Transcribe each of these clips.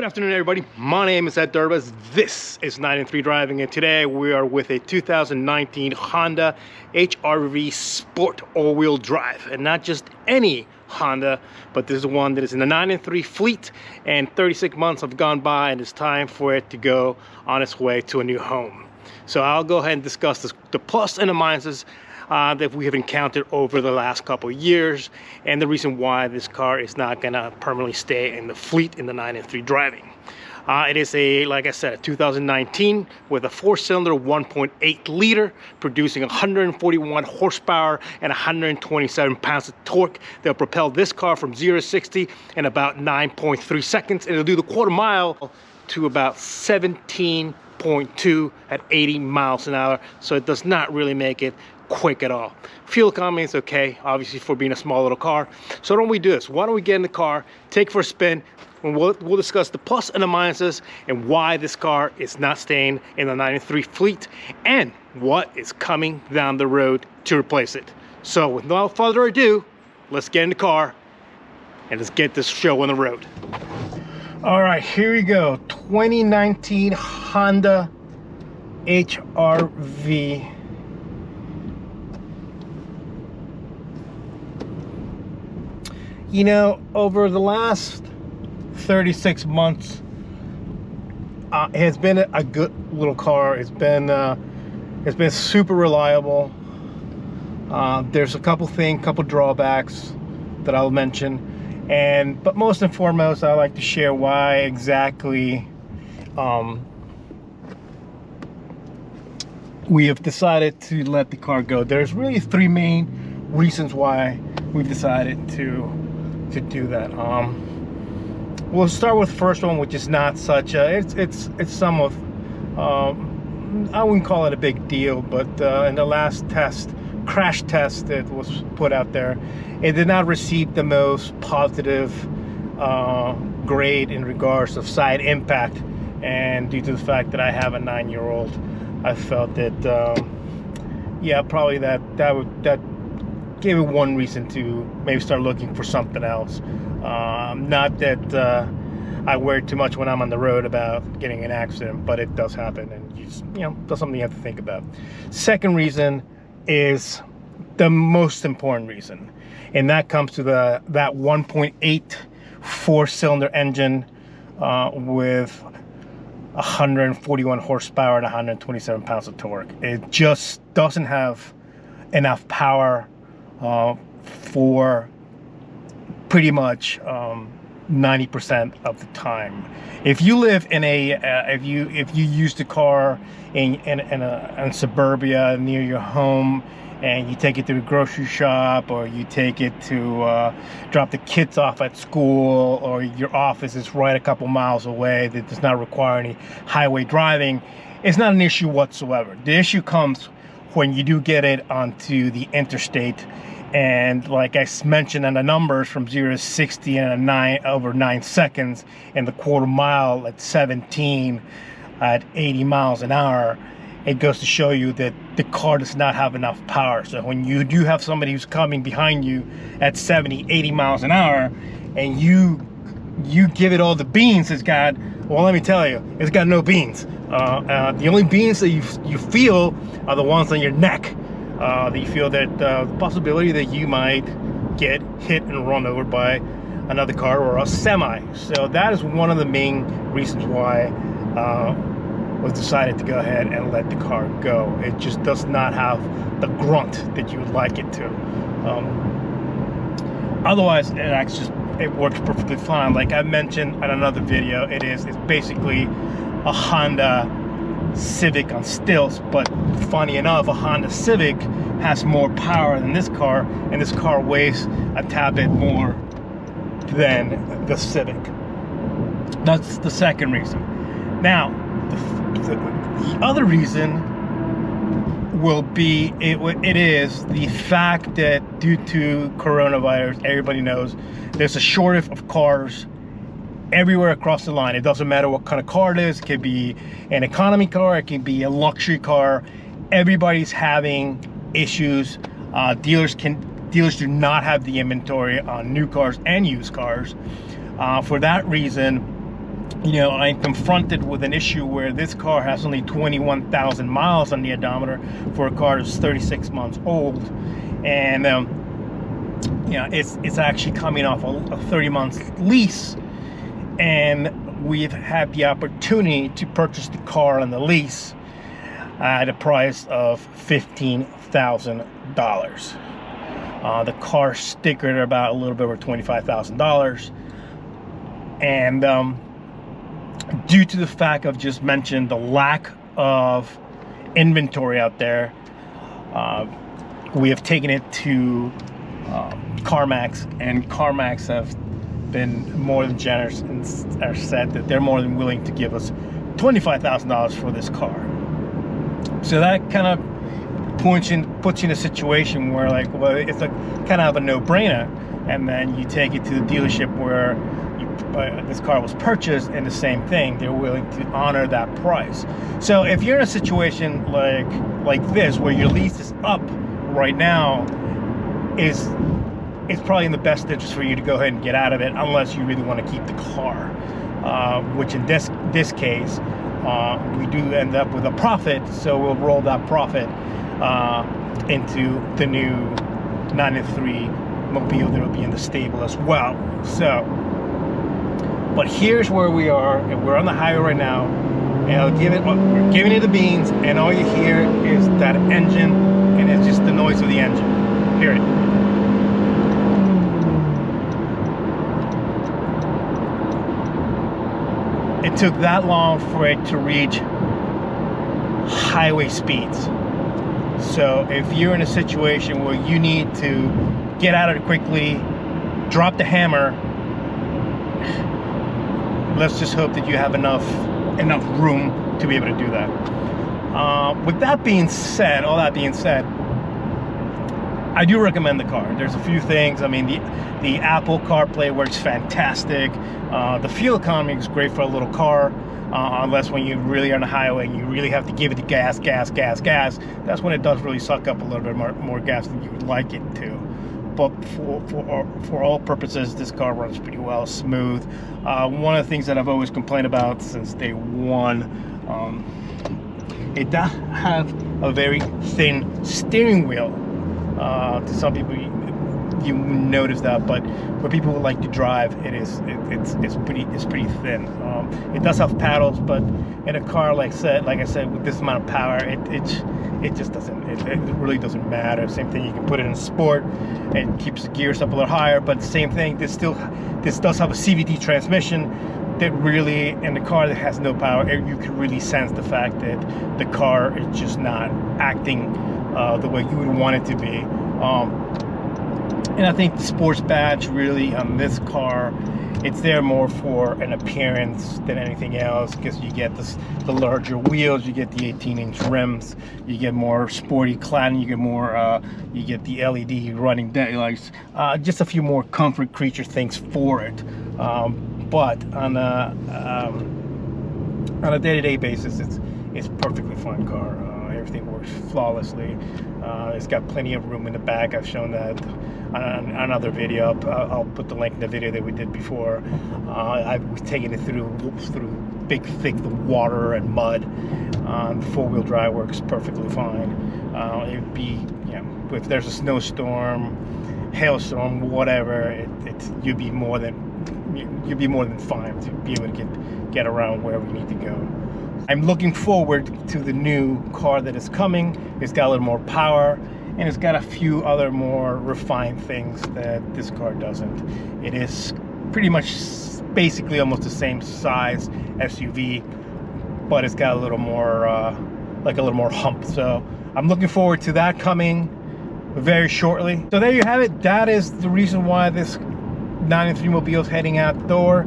Good afternoon, everybody. My name is Ed Durbas. This is 9 and 3 Driving, and today we are with a 2019 Honda HR-V Sport all-wheel drive, and not just any Honda, but this is one that is in the 9 and 3 fleet, and 36 months have gone by, and it's time for it to go on its way to a new home. So I'll go ahead and discuss the plus and the minuses that we have encountered over the last couple of years, and the reason why this car is not gonna permanently stay in the fleet in the 9 and 3 Driving. It is like I said, a 2019 with a 4-cylinder 1.8 liter, producing 141 horsepower and 127 pounds of torque. They'll propel this car from 0 to 60 in about 9.3 seconds, and it'll do the quarter mile to about 17.2 at 80 miles an hour. So it does not really make it quick at all. Fuel economy is okay, obviously, for being a small little car. So why don't we do this? Why don't we get in the car, take it for a spin, and we'll discuss the plus and the minuses and why this car is not staying in the 9 and 3 fleet and what is coming down the road to replace it. So with no further ado, let's get in the car and let's get this show on the road. All right, here we go. 2019 Honda HR-V. You know, over the last 36 months, it has been a good little car. It's been super reliable. There's a couple drawbacks that I'll mention, but most and foremost, I like to share why exactly we have decided to let the car go. There's really 3 main reasons why we've decided to do that. We'll start with the first one, which is not such a, it's somewhat, I wouldn't call it a big deal, but in the last crash test that was put out there, it did not receive the most positive grade in regards of side impact, and due to the fact that I have a 9-year-old, I felt that yeah, probably that gave me one reason to maybe start looking for something else. Not that I worry too much when I'm on the road about getting an accident, but it does happen, and that's something you have to think about. Second reason is the most important reason, and that comes to that 1.8 4-cylinder engine with 141 horsepower and 127 pounds of torque. It just doesn't have enough power for pretty much 90% of the time. If you live in a if you use the car in suburbia near your home, and you take it to the grocery shop, or you take it to drop the kids off at school, or your office is right a couple miles away, that does not require any highway driving, it's not an issue whatsoever. The issue comes when you do get it onto the interstate, and like I mentioned on the numbers, from 0 to 60 in over 9 seconds, and the quarter mile at 17 at 80 miles an hour, it goes to show you that the car does not have enough power. So when you do have somebody who's coming behind you at 70, 80 miles an hour, and you give it all the beans it's got, well, let me tell you, it's got no beans. The only beans that you feel are the ones on your neck. That you feel that the possibility that you might get hit and run over by another car or a semi. So that is one of the main reasons why was decided to go ahead and let the car go. It just does not have the grunt that you would like it to. Otherwise, it works perfectly fine. Like I mentioned in another video, it's basically a Honda Civic on stilts, but funny enough, a Honda Civic has more power than this car, and this car weighs a tad bit more than the Civic. That's the second reason. Now, the other reason will be it is the fact that due to coronavirus, everybody knows there's a shortage of cars everywhere across the line. It doesn't matter what kind of car it is. It could be an economy car, it can be a luxury car. Everybody's having issues. Dealers do not have the inventory on new cars and used cars. For that reason, you know, I'm confronted with an issue where this car has only 21,000 miles on the odometer for a car that's 36 months old, and you know, it's actually coming off a 30-month lease, and we've had the opportunity to purchase the car on the lease at a price of $15,000. The car stickered about a little bit over $25,000, and due to the fact I've just mentioned, the lack of inventory out there, we have taken it to CarMax, and CarMax have been more than generous and are said that they're more than willing to give us $25,000 for this car. So that kind of puts you in a situation where, like, well, it's like kind of a no-brainer, and then you take it to the dealership where this car was purchased, and the same thing, they're willing to honor that price. So if you're in a situation like this where your lease is up right now, it's probably in the best interest for you to go ahead and get out of it, unless you really want to keep the car, which in this case, we do end up with a profit, so we'll roll that profit into the new 93 Mobile that will be in the stable as well. So, but here's where we are, and we're on the highway right now, and we're giving it the beans, and all you hear is that engine, and it's just the noise of the engine. Hear it. It took that long for it to reach highway speeds. So if you're in a situation where you need to get out of it quickly, drop the hammer, let's just hope that you have enough room to be able to do that. With that being said, all that being said, I do recommend the car. There's a few things. I mean, the Apple CarPlay works fantastic. The fuel economy is great for a little car, unless when you really are on the highway and you really have to give it the gas. That's when it does really suck up a little bit more gas than you would like it to. But for all purposes, this car runs pretty well, smooth. One of the things that I've always complained about since day one, it does have a very thin steering wheel. To some people, you notice that, but for people who like to drive, it's pretty thin. It does have paddles, but in a car like I said, with this amount of power, it just doesn't. It really doesn't matter. Same thing, you can put it in sport, it keeps the gears up a little higher. But same thing, this does have a CVT transmission that really, in the car that has no power, you can really sense the fact that the car is just not acting the way you would want it to be. And I think the sports badge really on this car, it's there more for an appearance than anything else, because you get the larger wheels, you get the 18-inch rims, you get more sporty cladding, you get more you get the LED running daylights, just a few more comfort creature things for it. But on a day-to-day basis, it's a perfectly fine car. Everything works flawlessly. It's got plenty of room in the back. I've shown that on another video. I'll put the link in the video that we did before. I was taking it through big thick water and mud. Four-wheel drive works perfectly fine. It'd be, you know, if there's a snowstorm, hailstorm, whatever, you'd be more than fine to be able to get around wherever you need to go. I'm looking forward to the new car that is coming. It's got a little more power, and it's got a few other more refined things that this car doesn't. It is pretty much basically almost the same size SUV, but it's got a little more like a little more hump. So I'm looking forward to that coming very shortly. So there you have it. That is the reason why this 93 Mobile is heading out the door.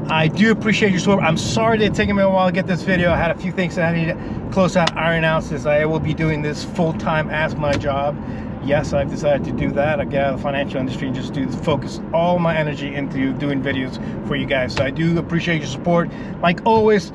I do appreciate your support. I'm sorry that it's taken me a while to get this video. I had a few things that I need to close out, iron out, since I will be doing this full-time as my job. Yes, I've decided to do that. I get out of the financial industry and just focus all my energy into doing videos for you guys. So I do appreciate your support. Like always,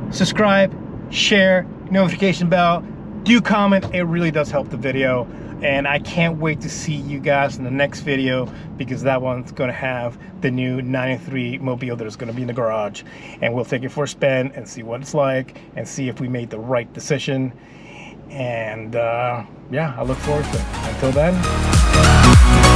subscribe, share, notification bell, do comment. It really does help the video. And I can't wait to see you guys in the next video, because that one's going to have the new 93 Mobile that is going to be in the garage. And we'll take it for a spin and see what it's like and see if we made the right decision. And yeah, I look forward to it. Until then.